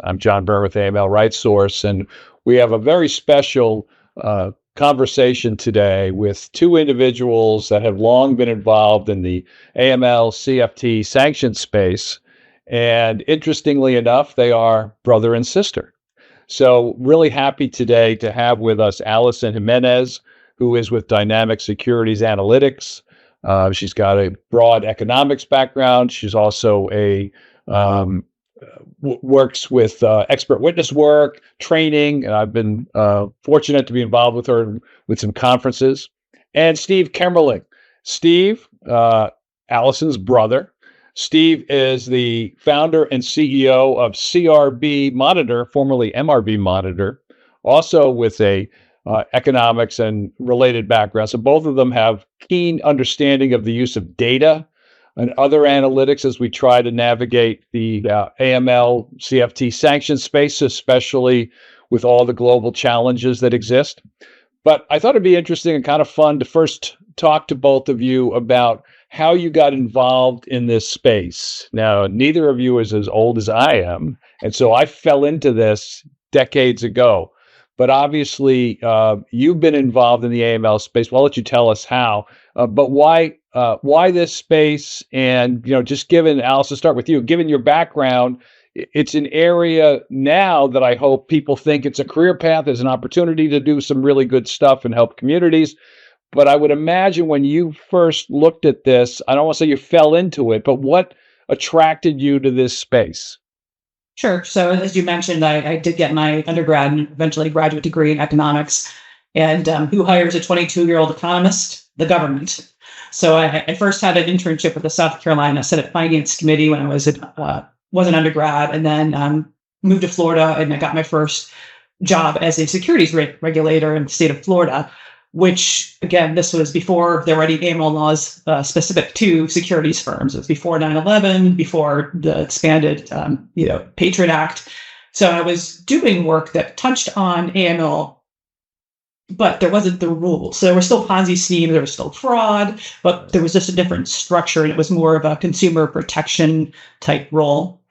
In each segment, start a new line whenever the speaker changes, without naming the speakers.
I'm John Byrne with AML RightSource, and we have a very special conversation today with two individuals that have long been involved in the AML CFT sanction space. And interestingly enough, they are brother and sister. So really happy today to have with us Alison Jimenez, who is with Dynamic Securities Analytics. She's got a broad economics background. She's also works with expert witness work, training, and I've been fortunate to be involved with her with some conferences. And Steve Kemmerling. Steve, Alison's brother. Steve is the founder and CEO of CRB Monitor, formerly MRB Monitor, also with a economics and related background. So both of them have keen understanding of the use of data and other analytics as we try to navigate the AML CFT sanction space, especially with all the global challenges that exist. But I thought it'd be interesting and kind of fun to first talk to both of you about how you got involved in this space. Now, neither of you is as old as I am, and so I fell into this decades ago. But obviously, you've been involved in the AML space. Well, I'll let you tell us how. But why this space? And just given, Alison, start with you. Given your background, it's an area now that I hope people think it's a career path. There's an opportunity to do some really good stuff and help communities. But I would imagine when you first looked at this, I don't want to say you fell into it, but what attracted you to this space?
Sure. So as you mentioned, I did get my undergrad and eventually graduate degree in economics. And who hires a 22-year-old economist? The government. So I first had an internship with the South Carolina Senate Finance Committee when I was an undergrad, and then moved to Florida, and I got my first job as a securities regulator in the state of Florida, which, again, this was before there were any AML laws specific to securities firms. It was before 9/11, before the expanded, Patriot Act. So I was doing work that touched on AML, but there wasn't the rules. So there were still Ponzi schemes, there was still fraud, but there was just a different structure, and it was more of a consumer protection type role.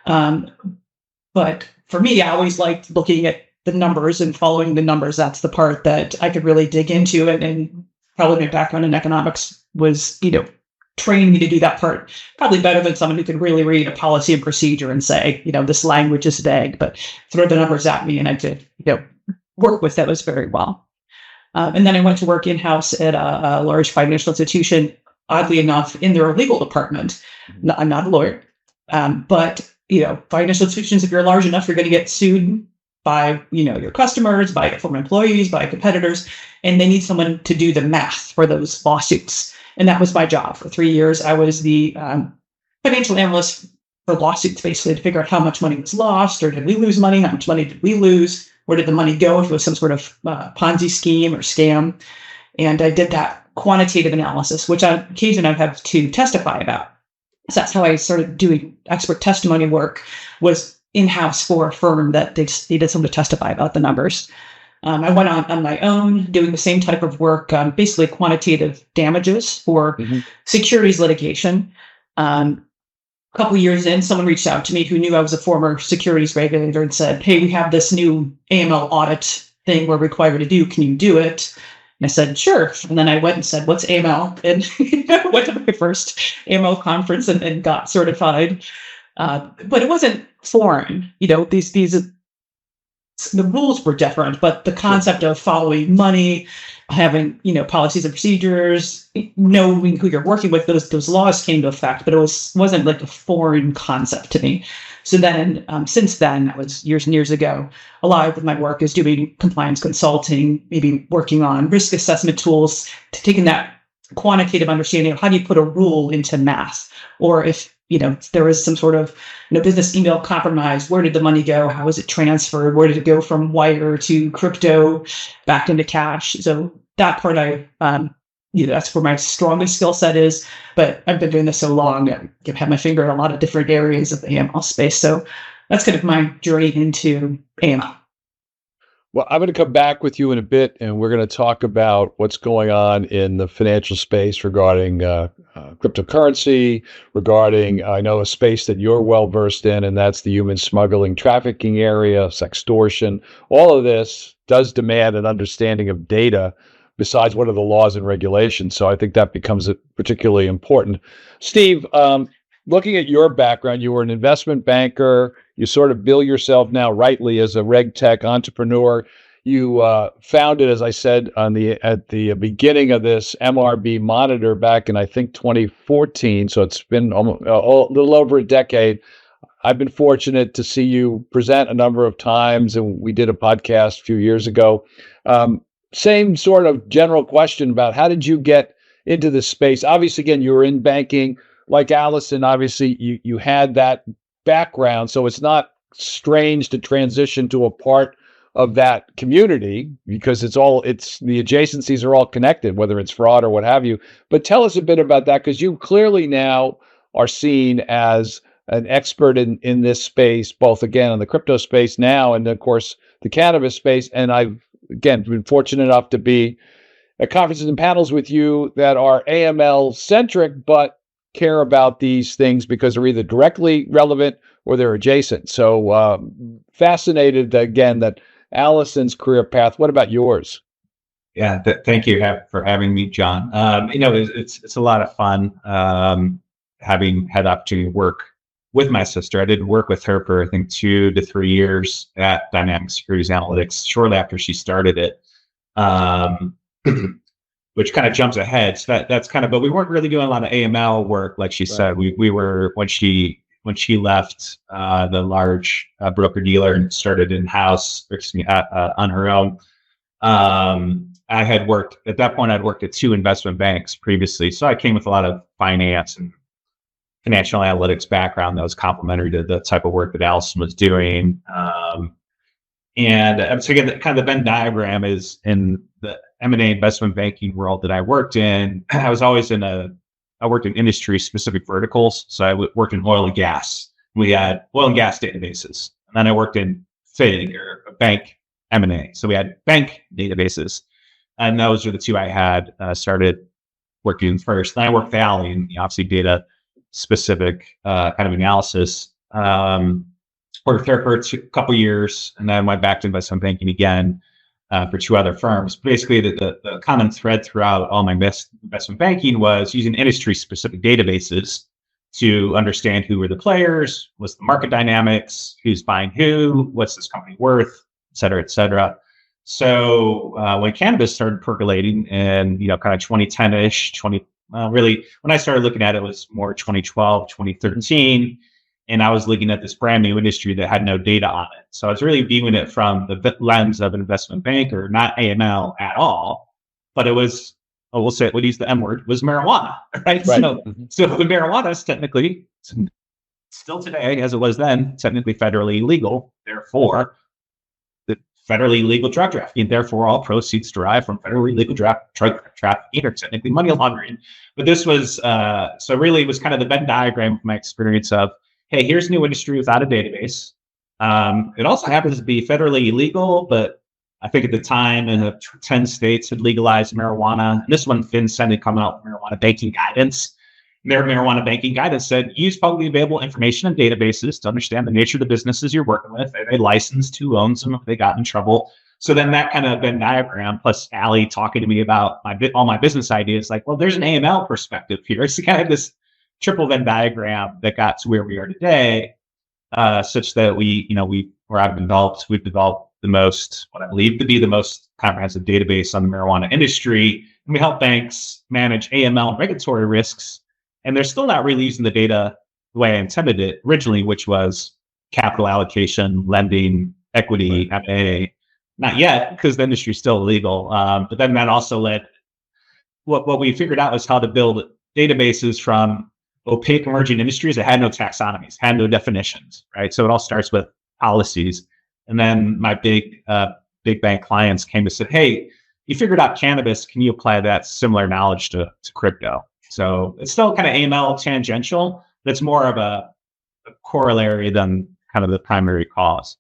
But for me, I always liked looking at the numbers and following the numbers. That's the part that I could really dig into. And probably my background in economics was, training me to do that part probably better than someone who could really read a policy and procedure and say, this language is vague, but throw the numbers at me and I did, work with those very well. And then I went to work in-house at a large financial institution, oddly enough, in their legal department. I'm not a lawyer, but, financial institutions, if you're large enough, you're going to get sued by, your customers, by former employees, by competitors, and they need someone to do the math for those lawsuits. And that was my job. For 3 years, I was the financial analyst for lawsuits, basically to figure out how much money was lost, or did we lose money? How much money did we lose? Where did the money go if it was some sort of Ponzi scheme or scam? And I did that quantitative analysis, which on occasion I've had to testify about. So that's how I started doing expert testimony work, was in-house for a firm that they just needed someone to testify about the numbers. I went on my own doing the same type of work, basically quantitative damages for securities litigation. A couple of years in, someone reached out to me who knew I was a former securities regulator and said, "Hey, we have this new AML audit thing we're required to do. Can you do it?" And I said, "Sure." And then I went and said, "What's AML?" And went to my first AML conference and got certified. But it wasn't foreign. The rules were different, but the concept of following money, having, policies and procedures, knowing who you're working with, those laws came into effect, but it wasn't like a foreign concept to me. So then, since then, that was years and years ago, a lot of my work is doing compliance consulting, maybe working on risk assessment tools, taking that quantitative understanding of how do you put a rule into math, or if there was some sort of business email compromise, where did the money go? How was it transferred? Where did it go from wire to crypto back into cash? So that part that's where my strongest skill set is. But I've been doing this so long, I've had my finger in a lot of different areas of the AML space. So that's kind of my journey into AML.
Well, I'm going to come back with you in a bit, and we're going to talk about what's going on in the financial space regarding cryptocurrency, regarding, I know, a space that you're well versed in, and that's the human smuggling, trafficking area, sextortion. All of this does demand an understanding of data besides what are the laws and regulations. So I think that becomes particularly important. Steve, looking at your background, you were an investment banker. You sort of bill yourself now rightly as a reg tech entrepreneur. You founded, as I said, at the beginning of this MRB Monitor back in, I think, 2014. So it's been almost a little over a decade. I've been fortunate to see you present a number of times, and we did a podcast a few years ago. Same sort of general question about how did you get into this space? Obviously, again, you were in banking. Like Alison, obviously, you had that background, so it's not strange to transition to a part of that community because it's the adjacencies are all connected, whether it's fraud or what have you. But tell us a bit about that, because you clearly now are seen as an expert in this space, both again in the crypto space now and of course the cannabis space. And I've again been fortunate enough to be at conferences and panels with you that are AML centric, but care about these things because they're either directly relevant or they're adjacent. So fascinated again that Alison's career path. What about yours?
Yeah, thank you for having me, John. It's a lot of fun having had the opportunity to work with my sister. I did work with her for I think 2 to 3 years at Dynamic Securities Analytics shortly after she started it. Which kind of jumps ahead. So that's kind of, but we weren't really doing a lot of AML work, like she said. We were when she left the large broker dealer and started in house, on her own. I had worked at that point. I'd worked at 2 investment banks previously, so I came with a lot of finance and financial analytics background that was complementary to the type of work that Alison was doing. And so again, kind of the Venn diagram is in the M&A investment banking world that I worked in. I worked in industry specific verticals. So I worked in oil and gas. We had oil and gas databases. And then I worked in FIG or bank M&A. So we had bank databases. And those are the 2 I had started working first. Then I worked with Ali in obviously data specific kind of analysis. Worked there for a couple years, and then went back to investment banking again for 2 other firms. Basically, the common thread throughout all my investment banking was using industry-specific databases to understand who were the players, what's the market dynamics, who's buying who, what's this company worth, et cetera, et cetera. So when cannabis started percolating in, kind of 2010-ish, really, when I started looking at it, it was more 2012, 2013. And I was looking at this brand new industry that had no data on it. So I was really viewing it from the lens of an investment banker, not AML at all. But it was, we'll use the M word, was marijuana, right? So the marijuana is technically, still today, as it was then, technically federally legal. Therefore, the federally legal drug trafficking. Therefore, all proceeds derived from federally legal drug trafficking are technically money laundering. But this was, so really it was kind of the Venn diagram of my experience of, hey, here's a new industry without a database. It also happens to be federally illegal, but I think at the time, 10 states had legalized marijuana. And this one, FinCEN had come out with marijuana banking guidance. And their marijuana banking guidance said, use publicly available information and databases to understand the nature of the businesses you're working with. Are they licensed? Who owns them? If they got in trouble? So then that kind of Venn diagram, plus Ali talking to me about all my business ideas, like, well, there's an AML perspective here. It's kind of this triple Venn diagram that got to where we are today, such that we've developed the most, what I believe to be the most comprehensive database on the marijuana industry. And we help banks manage AML and regulatory risks. And they're still not really using the data the way I intended it originally, which was capital allocation, lending, equity, right. M&A. Not yet, because the industry is still illegal. But then that also led, what we figured out was how to build databases from opaque emerging industries that had no taxonomies, had no definitions, right? So it all starts with policies. And then my big bank clients came to say, hey, you figured out cannabis, can you apply that similar knowledge to crypto? So it's still kind of AML tangential, but it's more of a corollary than kind of the primary cause.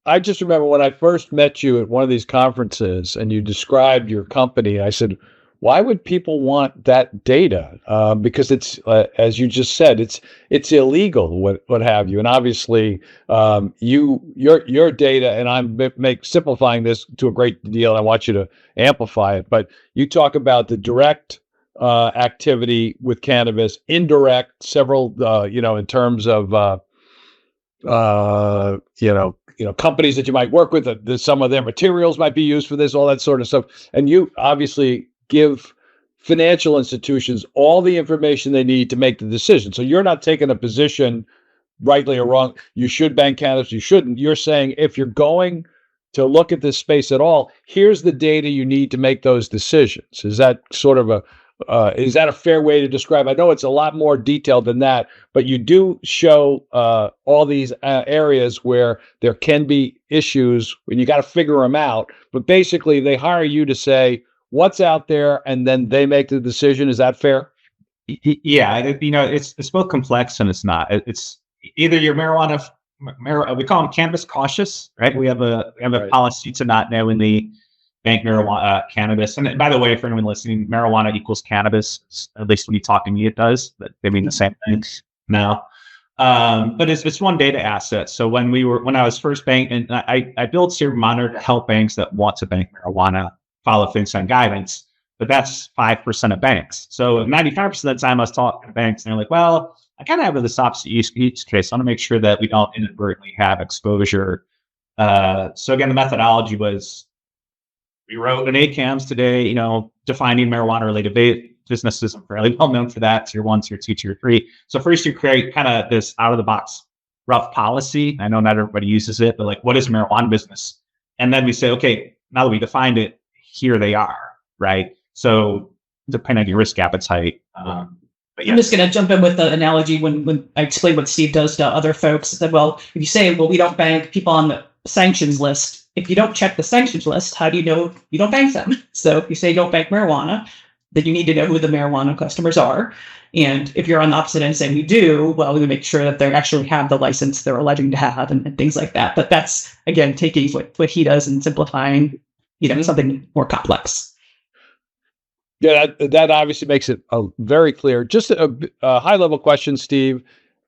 I just remember when I first met you at one of these conferences and you described your company, I said, why would people want that data? Because it's, as you just said, it's illegal, what have you. And obviously, your data, and I'm simplifying this to a great deal. And I want you to amplify it, but you talk about the direct activity with cannabis, indirect, several, in terms of companies that you might work with, that some of their materials might be used for this, all that sort of stuff. And you obviously give financial institutions all the information they need to make the decision. So you're not taking a position, rightly or wrong, you should bank cannabis, you shouldn't. You're saying if you're going to look at this space at all, here's the data you need to make those decisions. Is that sort of is that a fair way to describe? I know it's a lot more detailed than that, but you do show all these areas where there can be issues and you got to figure them out. But basically, they hire you to say what's out there, and then they make the decision. Is that fair?
Yeah, it's both complex and it's not. It's either your marijuana, we call them cannabis cautious, right? We have a
Right.
policy to not knowingly bank marijuana, cannabis. And by the way, for anyone listening, marijuana equals cannabis. At least when you talk to me, it does. But they mean the same thing now. But it's one data asset. So when I was first banking, I built CRB Monitor to help banks that want to bank marijuana follow FinCEN guidance, but that's 5% of banks. So 95% of the time I was talking to banks and they're like, well, I kind of have this opposite use case. I want to make sure that we don't inadvertently have exposure. So again, the methodology was, we wrote an ACAMS today, defining marijuana related businesses. I'm fairly well known for that, tier 1, tier 2, tier 3. So first you create kind of this out of the box rough policy. I know not everybody uses it, but like, what is a marijuana business? And then we say, okay, now that we defined it, here they are, right? So depending on your risk appetite. But yeah.
I'm just going to jump in with the analogy when I explain what Steve does to other folks. That, well, if you say, well, we don't bank people on the sanctions list, if you don't check the sanctions list, how do you know you don't bank them? So if you say don't bank marijuana, then you need to know who the marijuana customers are. And if you're on the opposite end saying we do, well, we make sure that they actually have the license they're alleging to have and things like that. But that's, again, taking what he does and simplifying, something more complex.
Yeah, that obviously makes it very clear. Just a high level question, Steve.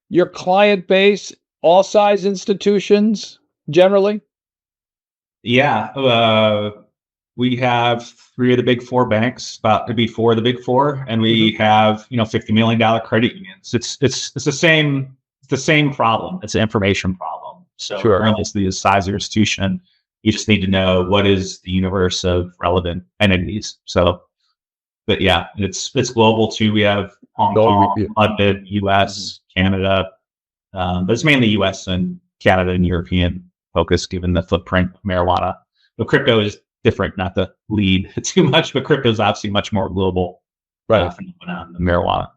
Your client base, all size institutions generally?
Yeah, we have 3 of the big 4 banks, about to be 4 of the big 4, and we have $50 million credit unions. It's the same problem. It's an information problem. So
Sure.
Regardless of the size of your institution, you just need to know what is the universe of relevant entities. So, but yeah, it's global too. We have Hong Kong, London, US, Canada, but it's mainly US and Canada and European focus given the footprint of marijuana. But crypto is different, not to lead too much, but crypto is obviously much more global phenomenon than marijuana.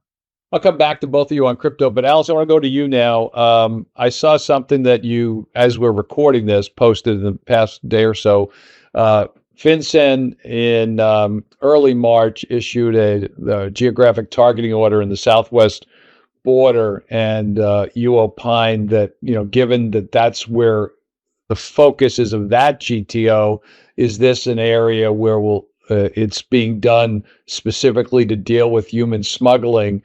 I'll come back to both of you on crypto, but Alice, I want to go to you now. I saw something that you, as we're recording this, posted in the past day or so. FinCEN in early March issued a geographic targeting order in the southwest border, and you opined that, given that that's where the focus is of that GTO, is this an area where it's being done specifically to deal with human smuggling?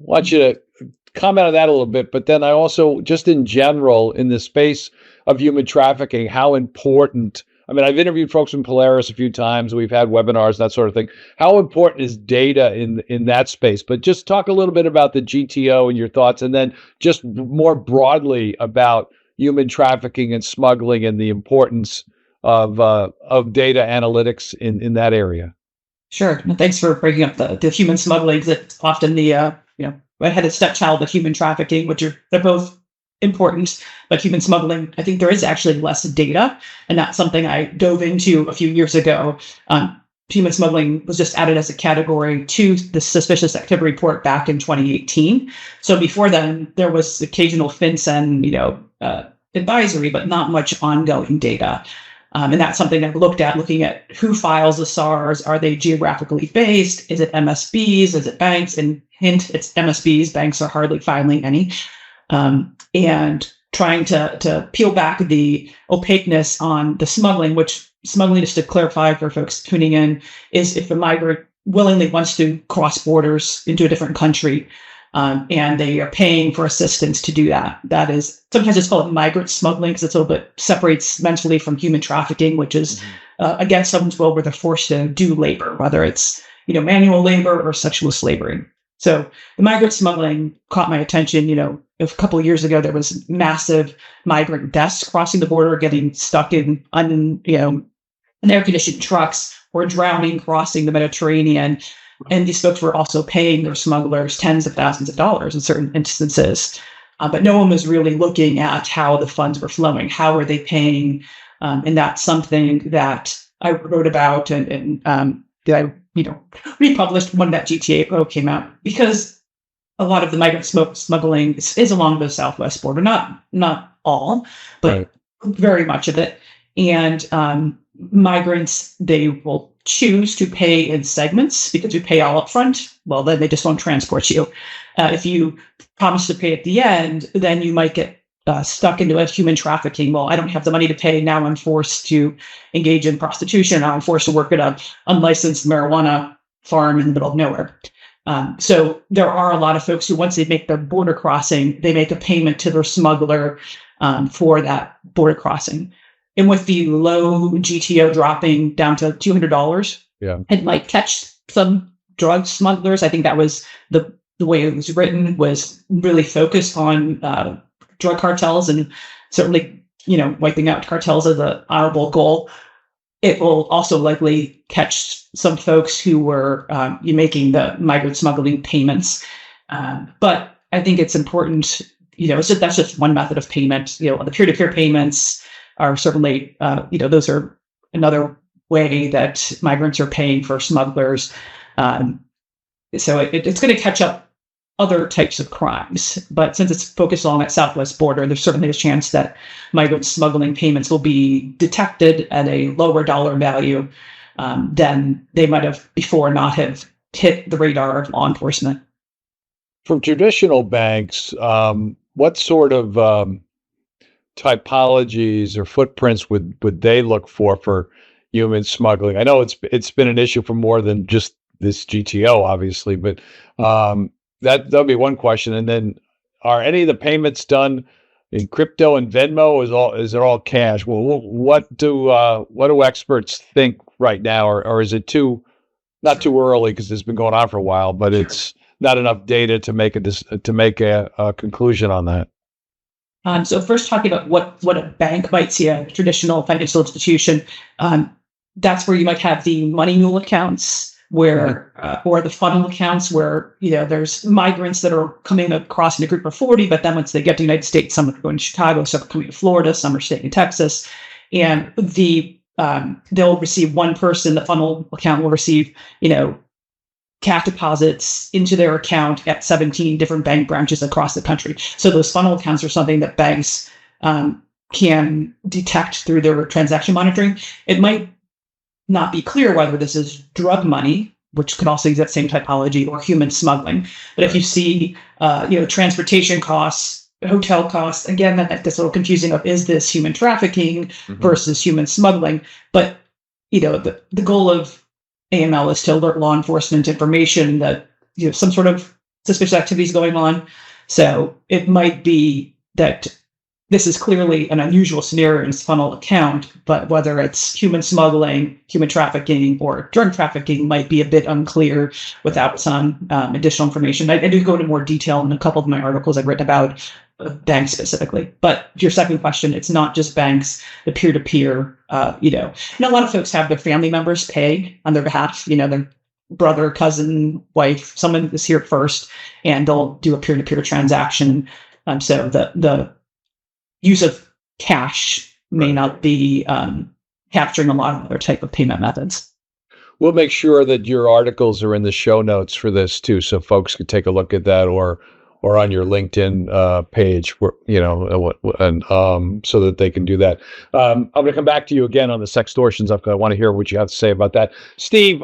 I want you to comment on that a little bit, but then I also, just in general, in the space of human trafficking, how important, I've interviewed folks from Polaris a few times, we've had webinars, that sort of thing. How important is data in that space? But just talk a little bit about the GTO and your thoughts, and then just more broadly about human trafficking and smuggling and the importance of data analytics in that area.
Sure. And thanks for bringing up the human smuggling. That's often the redheaded stepchild of human trafficking, they're both important, but human smuggling, I think there is actually less data, and that's something I dove into a few years ago. Human smuggling was just added as a category to the suspicious activity report back in 2018. So before then, there was occasional FinCEN, advisory, but not much ongoing data. And that's something I've looked at, looking at who files the SARs. Are they geographically based? Is it MSBs? Is it banks? And hint, it's MSBs. Banks are hardly filing any. And trying to peel back the opaqueness on the smuggling, which smuggling, just to clarify for folks tuning in, is if a migrant willingly wants to cross borders into a different country, and they are paying for assistance to do that. That is, sometimes it's called migrant smuggling because it's a little bit separates mentally from human trafficking, which is against someone's will where they're forced to do labor, whether it's manual labor or sexual slavery. So the migrant smuggling caught my attention. A couple of years ago, there was massive migrant deaths crossing the border, getting stuck in air-conditioned trucks or drowning crossing the Mediterranean. And these folks were also paying their smugglers tens of thousands of dollars in certain instances. But no one was really looking at how the funds were flowing. How are they paying? And that's something that I wrote about and that I republished when that GTA came out, because a lot of the migrant smuggling is along the southwest border. Not all, but very much of it. And migrants, they will choose to pay in segments because we pay all up front. Well, then they just won't transport you. If you promise to pay at the end, then you might get stuck into a human trafficking. Well, I don't have the money to pay. Now I'm forced to engage in prostitution. Now I'm forced to work at a unlicensed marijuana farm in the middle of nowhere. So there are a lot of folks who, once they make their border crossing, they make a payment to their smuggler for that border crossing. And with the low GTO dropping down to $200, it might catch some drug smugglers. I think that was the way it was written, was really focused on drug cartels, and certainly, wiping out cartels as an honorable goal. It will also likely catch some folks who were making the migrant smuggling payments. But I think it's important, that's just one method of payment. The peer-to-peer payments are certainly, those are another way that migrants are paying for smugglers. So it's going to catch up other types of crimes. But since it's focused on that southwest border, there's certainly a chance that migrant smuggling payments will be detected at a lower dollar value than they might have before not have hit the radar of law enforcement.
For traditional banks, what sort of typologies or footprints would they look for human smuggling? I know it's been an issue for more than just this GTO, obviously, but that'll be one question. And then, are any of the payments done in crypto and Venmo? Is it all cash? Well, what do experts think right now, or is it not too early because it's been going on for a while, but it's not enough data to make a conclusion on that?
So first, talking about what a bank might see, a traditional financial institution, that's where you might have the money mule accounts, where or the funnel accounts, where there's migrants that are coming across in a group of 40, but then once they get to the United States, some are going to Chicago, some are coming to Florida, some are staying in Texas, and they'll receive one person. The funnel account will receive cash deposits into their account at 17 different bank branches across the country. So those funnel accounts are something that banks can detect through their transaction monitoring. It might not be clear whether this is drug money, which could also use that same typology, or human smuggling. But if you see, transportation costs, hotel costs, again, that's a little confusing of, is this human trafficking versus human smuggling? But, the goal of AML is to alert law enforcement information that some sort of suspicious activity is going on. So it might be that this is clearly an unusual scenario in this funnel account, but whether it's human smuggling, human trafficking, or drug trafficking might be a bit unclear without some additional information. I do go into more detail in a couple of my articles I've written about banks specifically. But to your second question, it's not just banks, the peer-to-peer, a lot of folks have their family members pay on their behalf, their brother, cousin, wife, someone is here first, and they'll do a peer-to-peer transaction. So the use of cash may not be capturing a lot of other type of payment methods.
We'll make sure that your articles are in the show notes for this too, so folks can take a look at that, or on your LinkedIn page, where, and so that they can do that. I'm going to come back to you again on the sextortion stuff, because I want to hear what you have to say about that. Steve,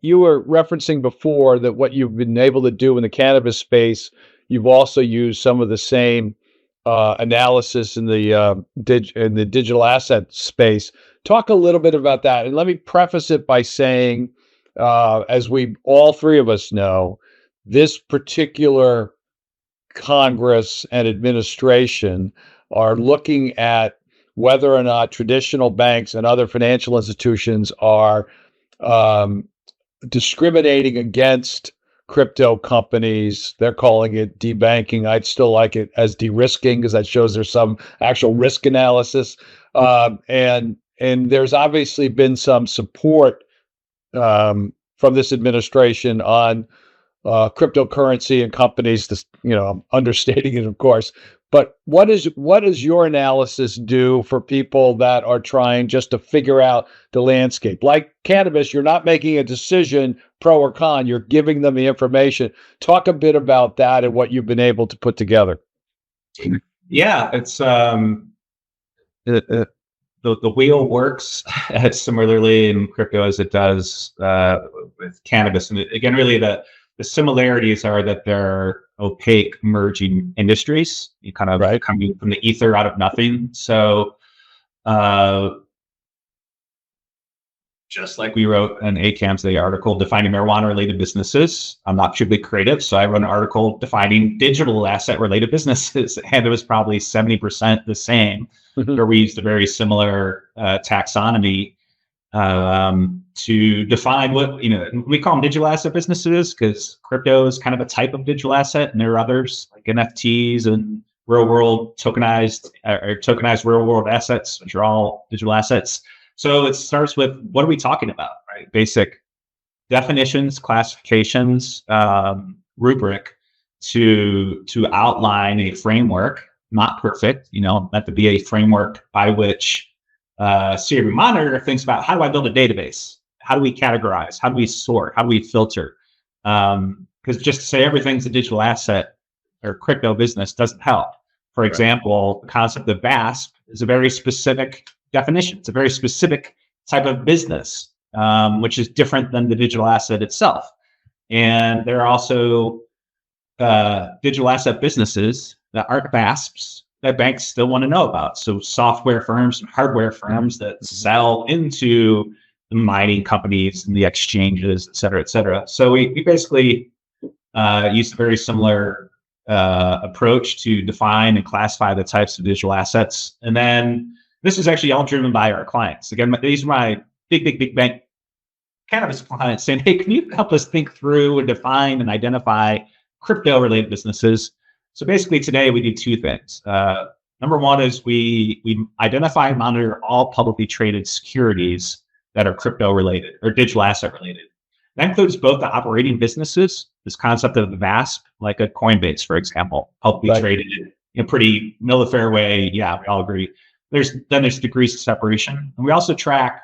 you were referencing before that what you've been able to do in the cannabis space, you've also used some of the same analysis in the digital asset space. Talk a little bit about that, and let me preface it by saying, as we all three of us know, this particular Congress and administration are looking at whether or not traditional banks and other financial institutions are discriminating against crypto companies. They're calling it debanking. I'd still like it as de-risking because that shows there's some actual risk analysis. And there's obviously been some support from this administration on cryptocurrency and companies. This, I'm understating it, of course. But what does your analysis do for people that are trying just to figure out the landscape? Like cannabis, you're not making a decision pro or con. You're giving them the information. Talk a bit about that and what you've been able to put together.
Yeah, it's the wheel works similarly in crypto as it does with cannabis. And again, really the similarities are that they're opaque merging industries. You kind of coming from the ether out of nothing. So just like we wrote an ACAM today article defining marijuana related businesses, I'm not truly creative. So I wrote an article defining digital asset related businesses, and it was probably 70% the same, where we used a very similar taxonomy to define what, we call them digital asset businesses because crypto is kind of a type of digital asset, and there are others like NFTs and real world tokenized real world assets, which are all digital assets. So it starts with, what are we talking about, right? Basic definitions, classifications, rubric to outline a framework, not perfect, meant to be a framework by which CRB Monitor thinks about, how do I build a database? How do we categorize? How do we sort? How do we filter? Because just to say everything's a digital asset or crypto business doesn't help. For example, the concept of VASP is a very specific definition. It's a very specific type of business, which is different than the digital asset itself. And there are also digital asset businesses that aren't VASPs that banks still want to know about. So software firms and hardware firms that sell into the mining companies and the exchanges, et cetera, et cetera. So we basically use a very similar approach to define and classify the types of digital assets. And then this is actually all driven by our clients. Again, these are my big bank cannabis clients saying, hey, can you help us think through and define and identify crypto-related businesses? So basically today we do two things. Number one is we identify and monitor all publicly traded securities that are crypto-related or digital asset-related. That includes both the operating businesses, this concept of the VASP, like a Coinbase, for example, publicly traded in a pretty middle-of-fair way. Yeah, we all agree. There's degrees of separation. And we also track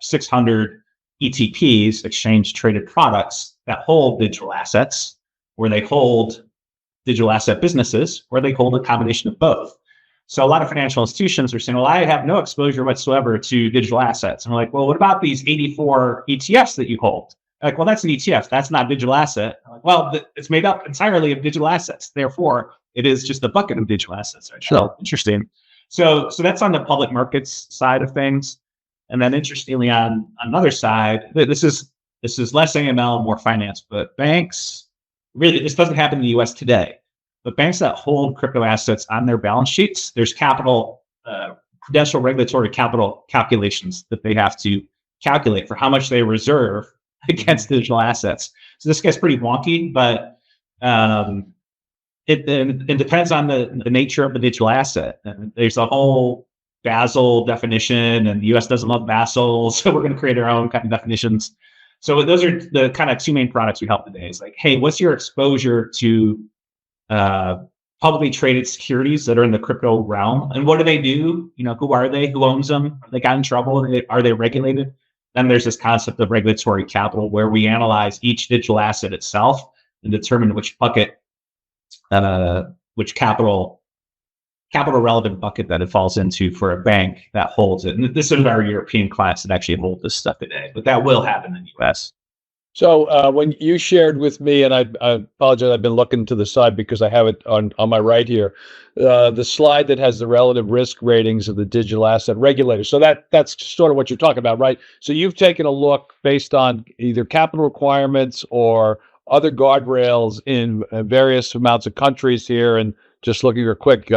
600 ETPs, exchange-traded products, that hold digital assets, where they hold digital asset businesses, or they hold a combination of both. So a lot of financial institutions are saying, well, I have no exposure whatsoever to digital assets. And we're like, well, what about these 84 ETFs that you hold? Like, well, that's an ETF. That's not a digital asset. I'm like, well, it's made up entirely of digital assets. Therefore, it is just a bucket of digital assets. Right?
Sure.
So interesting. So that's on the public markets side of things. And then interestingly, on another side, this is less AML, more finance, but banks, really, this doesn't happen in the US today. But banks that hold crypto assets on their balance sheets, there's capital, prudential regulatory capital calculations that they have to calculate for how much they reserve against digital assets. So this gets pretty wonky, but it depends on the nature of the digital asset. And there's a whole Basel definition, and the US doesn't love Basel, so we're going to create our own kind of definitions. So those are the kind of two main products we help today. It's like, hey, what's your exposure to publicly traded securities that are in the crypto realm? And what do they do? Who are they? Who owns them? Have they got in trouble? Are they regulated? Then there's this concept of regulatory capital, where we analyze each digital asset itself and determine which bucket, which capital relevant bucket that it falls into for a bank that holds it. And this is our European clients that actually hold this stuff today, but that will happen in the US.
So when you shared with me, and I apologize, I've been looking to the side because I have it on my right here, the slide that has the relative risk ratings of the digital asset regulators. So that's sort of what you're talking about, right? So you've taken a look based on either capital requirements or other guardrails in various amounts of countries here, and just looking real quick,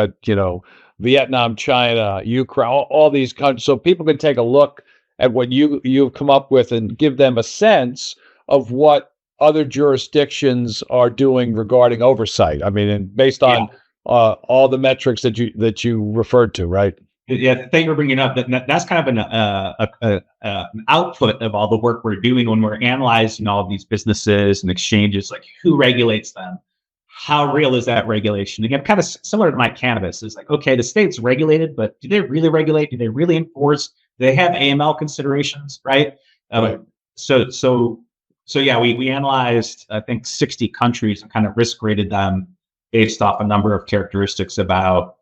Vietnam, China, Ukraine, all these countries, so people can take a look at what you've come up with and give them a sense of what other jurisdictions are doing regarding oversight. I mean, and based on all the metrics that you referred to, right?
Yeah, thank you for bringing it up. That's kind of an output of all the work we're doing when we're analyzing all of these businesses and exchanges, like who regulates them, how real is that regulation? Again, kind of similar to my cannabis. It's like, okay, the state's regulated, but do they really regulate? Do they really enforce? Do they have AML considerations, right?
Right.
So yeah, we analyzed, I think, 60 countries and kind of risk rated them based off a number of characteristics about,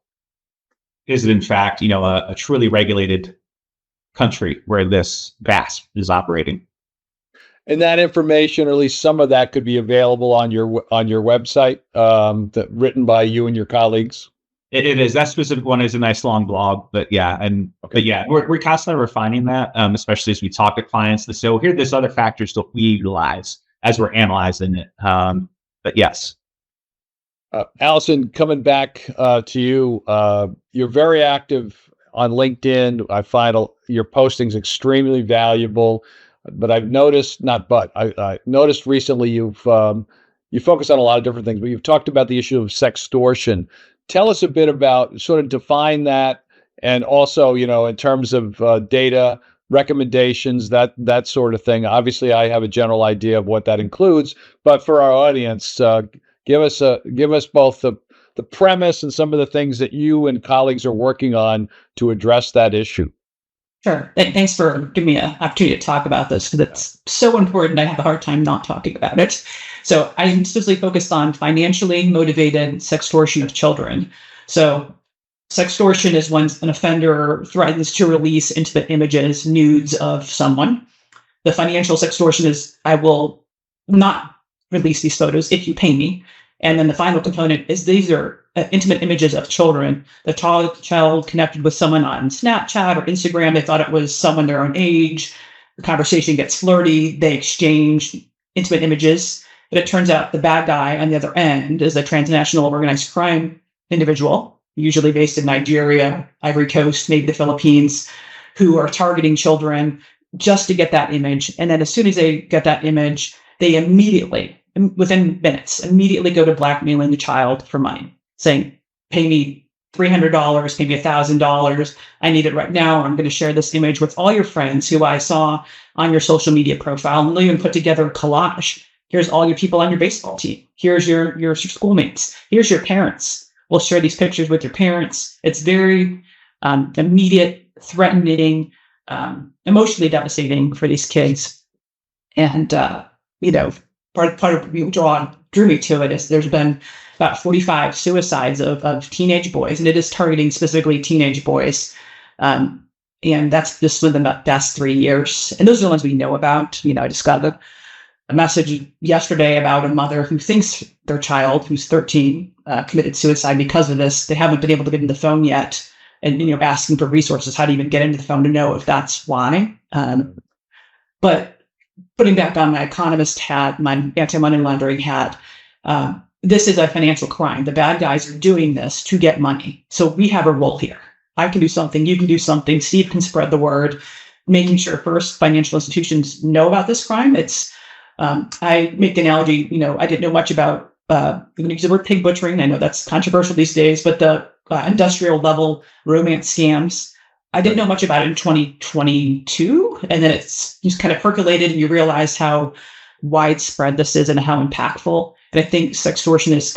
is it in fact, a truly regulated country where this VASP is operating?
And that information, or at least some of that, could be available on your website, written by you and your colleagues.
It is. That specific one is a nice long blog, but yeah, we're constantly refining that, especially as we talk to clients. So here are these other factors that we utilize as we're analyzing it. But yes.
Alison, coming back to you, you're very active on LinkedIn. I find your postings extremely valuable. But I've noticed, I noticed recently you focus on a lot of different things, but you've talked about the issue of sextortion. Tell us a bit about, sort of define that, and also, in terms of data recommendations, that sort of thing. Obviously, I have a general idea of what that includes, but for our audience, give us both the premise and some of the things that you and colleagues are working on to address that issue.
Sure. Thanks for giving me an opportunity to talk about this, because it's so important. I have a hard time not talking about it. So I'm specifically focused on financially motivated sextortion of children. So sextortion is when an offender threatens to release into the images nudes of someone. The financial sextortion is, I will not release these photos if you pay me. And then the final component is, these are intimate images of children. The child connected with someone on Snapchat or Instagram. They thought it was someone their own age. The conversation gets flirty. They exchange intimate images. But it turns out the bad guy on the other end is a transnational organized crime individual, usually based in Nigeria, Ivory Coast, maybe the Philippines, who are targeting children just to get that image. And then as soon as they get that image, they immediately, within minutes, go to blackmailing the child for money, saying, pay me $300, pay me $1,000. I need it right now. I'm going to share this image with all your friends who I saw on your social media profile. And they'll even put together a collage. Here's all your people on your baseball team. Here's your schoolmates. Here's your parents. We'll share these pictures with your parents. It's very immediate, threatening, emotionally devastating for these kids. And, part of what drew me to it is there's been about 45 suicides of teenage boys, and it is targeting specifically teenage boys. And that's just within the past 3 years. And those are the ones we know about. I just got a message yesterday about a mother who thinks their child, who's 13, committed suicide because of this. They haven't been able to get into the phone yet, and asking for resources, how to even get into the phone to know if that's why. But putting back on my economist hat, my anti-money laundering hat, this is a financial crime. The bad guys are doing this to get money. So we have a role here. I can do something. You can do something. Steve can spread the word, making sure first financial institutions know about this crime. It's I make the analogy, I didn't know much about, I'm going to use the word pig butchering. I know that's controversial these days, but the industrial level romance scams, I didn't know much about it in 2022. And then it's just kind of percolated, and you realize how widespread this is and how impactful. And I think sextortion is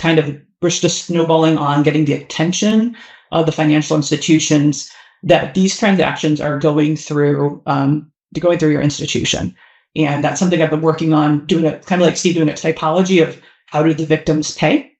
we're just snowballing on getting the attention of the financial institutions that these transactions are going through your institution. And that's something I've been working on, doing it kind of like Steve, doing a typology of how do the victims pay?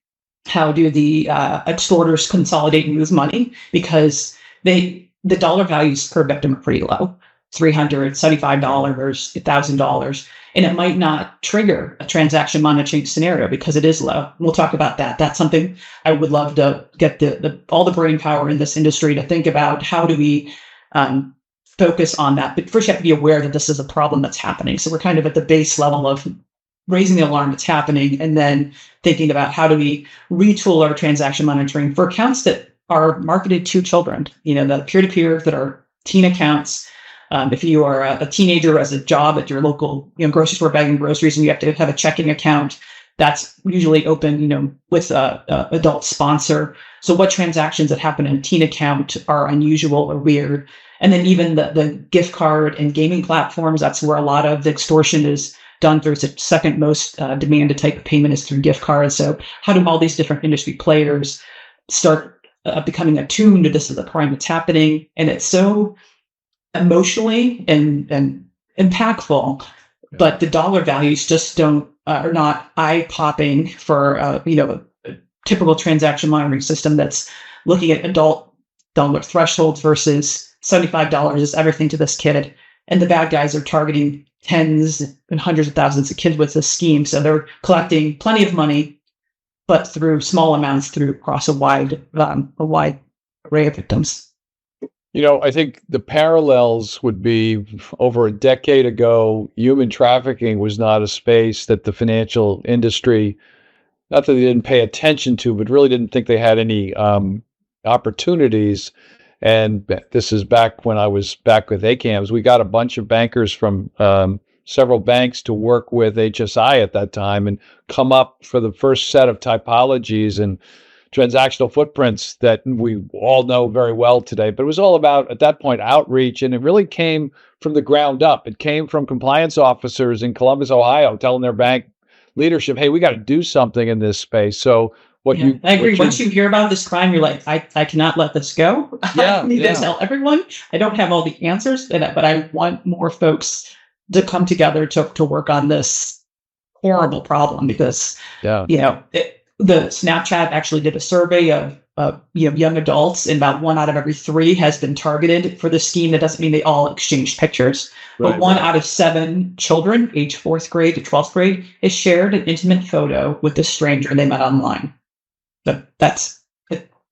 How do the extorters consolidate and move money? Because the dollar values per victim are pretty low. $375, $1,000, and it might not trigger a transaction monitoring scenario because it is low. We'll talk about that. That's something I would love to get all the brain power in this industry to think about. How do we focus on that? But first, you have to be aware that this is a problem that's happening. So we're kind of at the base level of raising the alarm that's happening, and then thinking about how do we retool our transaction monitoring for accounts that are marketed to children, the peer-to-peer that are teen accounts. If you are a teenager who has a job at your local grocery store bagging groceries and you have to have a checking account, that's usually open, with a adult sponsor. So what transactions that happen in a teen account are unusual or weird? And then even the gift card and gaming platforms, that's where a lot of the extortion is done through. The second most demanded type of payment is through gift cards. So how do all these different industry players start becoming attuned to this as a crime that's happening? And it's so emotionally and impactful, but the dollar values just are not eye-popping for a typical transaction monitoring system that's looking at adult dollar thresholds versus $75 is everything to this kid, and the bad guys are targeting tens and hundreds of thousands of kids with this scheme. So they're collecting plenty of money, but through small amounts across a wide array of victims.
I think the parallels would be over a decade ago, human trafficking was not a space that the financial industry, not that they didn't pay attention to, but really didn't think they had any opportunities. And this is back when I was back with ACAMS. We got a bunch of bankers from several banks to work with HSI at that time and come up for the first set of typologies and transactional footprints that we all know very well today. But it was all about, at that point, outreach, and it really came from the ground up. It came from compliance officers in Columbus, Ohio, telling their bank leadership, hey, we got to do something in this space. So I
agree. Once you hear about this crime, you're like, I cannot let this go. I need to tell everyone. I don't have all the answers, but I want more folks to come together to work on this horrible problem, because the Snapchat actually did a survey of young adults, and about 1 out of every 3 has been targeted for the scheme. That doesn't mean they all exchanged pictures, but 1 out of 7 children, age 4th grade to 12th grade, has shared an intimate photo with a stranger they met online. But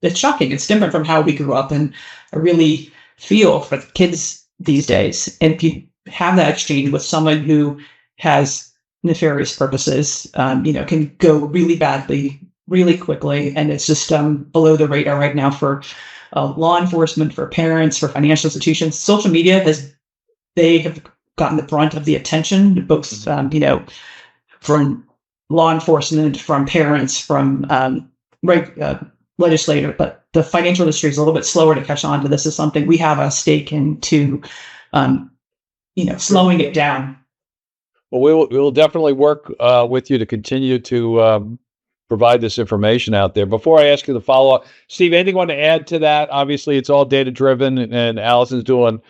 it's shocking. It's different from how we grew up, and I really feel for the kids these days. And if you have that exchange with someone who has nefarious purposes, can go really badly, really quickly. And it's just below the radar right now for law enforcement, for parents, for financial institutions. Social media they have gotten the brunt of the attention, both, from law enforcement, from parents, from legislator. But the financial industry is a little bit slower to catch on to this. Is something we have a stake in to, slowing it down.
Well, we'll definitely work with you to continue to provide this information out there. Before I ask you the follow-up, Steve, anything you want to add to that? Obviously, it's all data-driven, and Alison's doing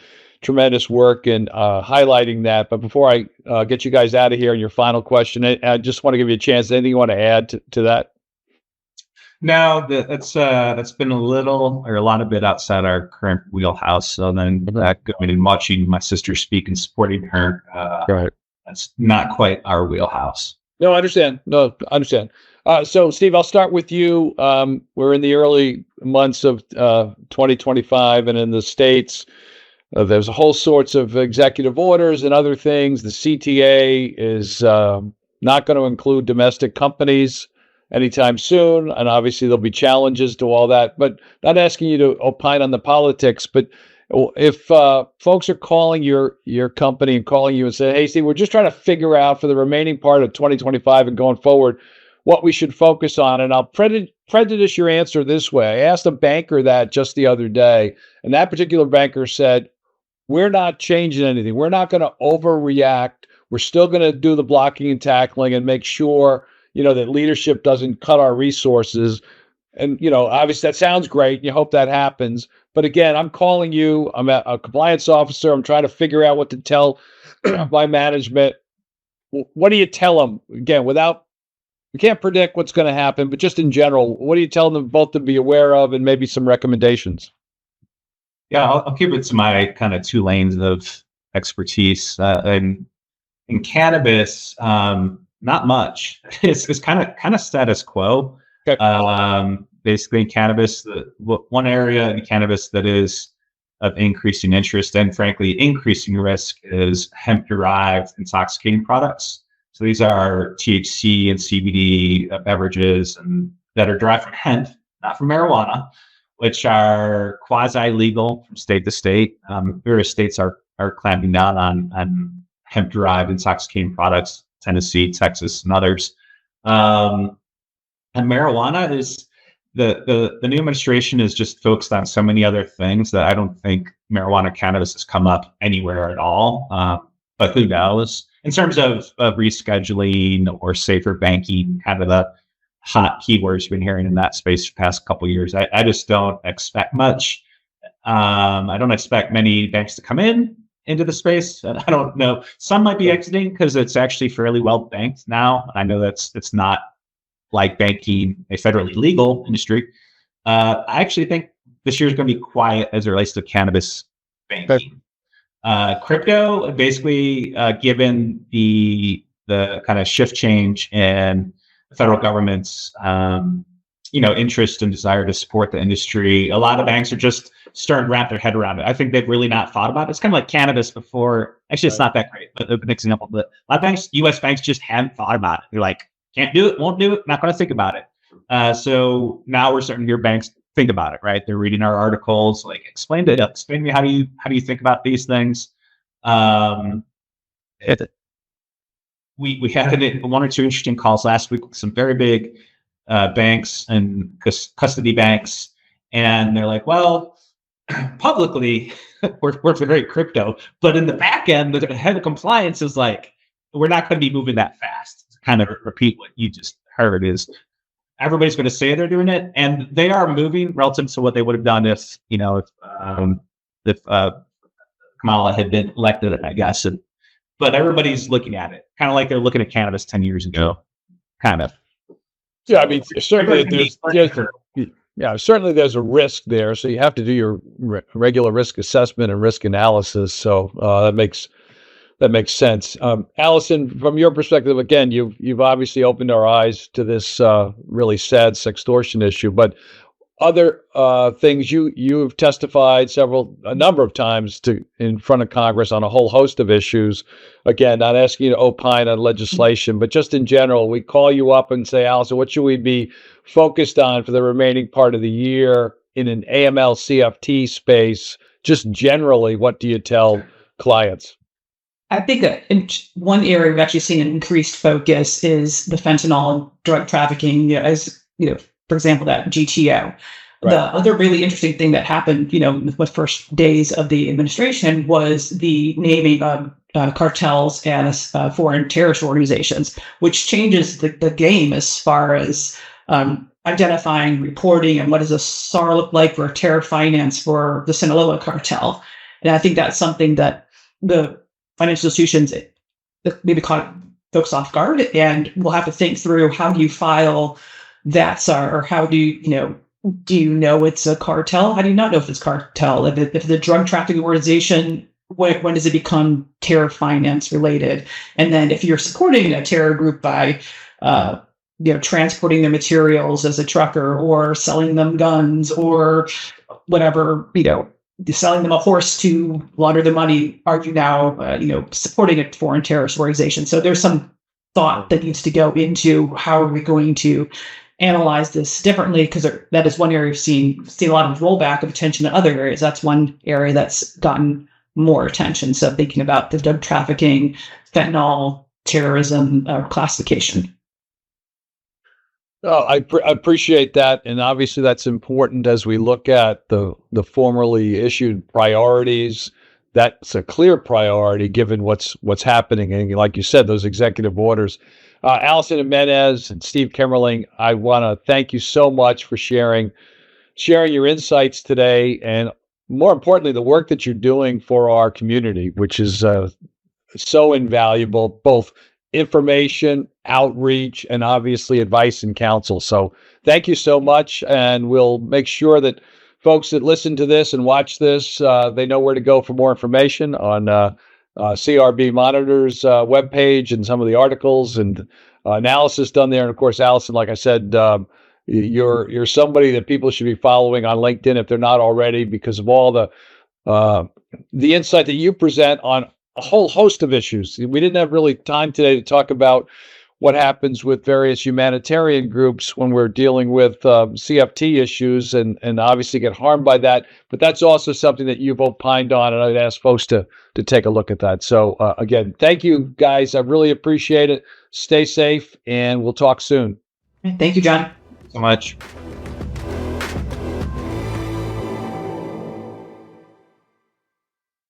tremendous work in highlighting that. But before I get you guys out of here and your final question, I just want to give you a chance. Anything you want to add to that?
No, that's been a lot of bit outside our current wheelhouse. So then going and watching my sister speak and supporting her,
right.
That's not quite our wheelhouse.
No, I understand. So, Steve, I'll start with you. We're in the early months of 2025, and in the States, there's a whole sorts of executive orders and other things. The CTA is not going to include domestic companies anytime soon, and obviously there'll be challenges to all that. But not asking you to opine on the politics, but if folks are calling your company and calling you and say, hey, Steve, we're just trying to figure out for the remaining part of 2025 and going forward what we should focus on. And I'll prejudice your answer this way. I asked a banker that just the other day, and that particular banker said, we're not changing anything. We're not going to overreact. We're still going to do the blocking and tackling and make sure, that leadership doesn't cut our resources. And, obviously that sounds great. You hope that happens. But again, I'm calling you. I'm a compliance officer. I'm trying to figure out what to tell my management. What do you tell them? Again, we can't predict what's going to happen, but just in general, what do you tell them both to be aware of and maybe some recommendations?
Yeah, I'll keep it to my kind of 2 lanes of expertise. And in cannabis, not much. It's kind of status quo.
Okay.
Basically, in cannabis, one area in cannabis that is of increasing interest and, frankly, increasing risk is hemp-derived intoxicating products. So these are THC and CBD beverages and that are derived from hemp, not from marijuana, which are quasi-legal from state to state. Various states are clamping down on hemp-derived intoxicating products, Tennessee, Texas, and others. And marijuana is the new administration is just focused on so many other things that I don't think marijuana cannabis has come up anywhere at all. But who knows? In terms of rescheduling or safer banking, kind of the hot keywords you've been hearing in that space for the past couple of years, I just don't expect much. I don't expect many banks to come into the space. I don't know. Some might be exiting because it's actually fairly well banked now. I know it's not like banking a federally legal industry. I actually think this year is going to be quiet as it relates to cannabis banking. Crypto, basically, given the kind of shift change in the federal government's interest and desire to support the industry, a lot of banks are just starting to wrap their head around it. I think they've really not thought about it. It's kind of like cannabis before. Actually, it's not that great, but an example. But a lot of banks, U.S. banks, just haven't thought about it. They're like, can't do it, won't do it, not going to think about it. So now we're starting to hear banks think about it, right? They're reading our articles, like explain to me how do you think about these things. We had one or two interesting calls last week with some very big banks and custody banks, and they're like, well, publicly we're very crypto, but in the back end, the head of compliance is like, we're not going to be moving that fast. To kind of repeat what you just heard is everybody's going to say they're doing it, and they are moving relative to what they would have done if Kamala had been elected, I guess. But everybody's looking at it, kind of like they're looking at cannabis 10 years ago, kind of.
Yeah, I mean, certainly there's a risk there, so you have to do your regular risk assessment and risk analysis. So that makes sense. Alison, from your perspective, again, you've obviously opened our eyes to this really sad sextortion issue, but other things you've testified a number of times in front of Congress on a whole host of issues. Again, not asking you to opine on legislation, but just in general, we call you up and say, Alison, what should we be focused on for the remaining part of the year in an AML CFT space? Just generally, what do you tell clients?
I think in one area we've actually seen an increased focus is the fentanyl and drug trafficking, as for example, that GTO. Right. The other really interesting thing that happened, in the first days of the administration was the naming of cartels as foreign terrorist organizations, which changes the game as far as identifying, reporting, and what does a SAR look like for terror finance for the Sinaloa cartel. And I think that's something that the financial institutions maybe caught folks off guard, and we'll have to think through, how do you file that SAR, or how do you know it's a cartel? How do you not know if it's cartel? If the drug trafficking organization, when does it become terror finance related? And then if you're supporting a terror group by transporting their materials as a trucker, or selling them guns, or whatever, selling them a horse to launder the money, are you now, supporting a foreign terrorist organization? So there's some thought that needs to go into how are we going to analyze this differently, because that is one area we've seen a lot of rollback of attention in other areas. That's one area that's gotten more attention. So thinking about the drug trafficking, fentanyl, terrorism classification.
Oh, I appreciate that, and obviously that's important as we look at the formerly issued priorities. That's a clear priority given what's happening, and like you said, those executive orders. Alison Jimenez and Steve Kemmerling, I want to thank you so much for sharing your insights today, and more importantly, the work that you're doing for our community, which is so invaluable, both information, outreach, and obviously advice and counsel. So thank you so much, and we'll make sure that folks that listen to this and watch this, they know where to go for more information on CRB Monitor's webpage and some of the articles and analysis done there. And of course, Alison, like I said, you're somebody that people should be following on LinkedIn if they're not already, because of all the insight that you present on a whole host of issues. We didn't have really time today to talk about what happens with various humanitarian groups when we're dealing with CFT issues and obviously get harmed by that. But that's also something that you've opined on, and I'd ask folks to take a look at that. So again, thank you guys. I really appreciate it. Stay safe, and we'll talk soon.
Thank you, John.
So much.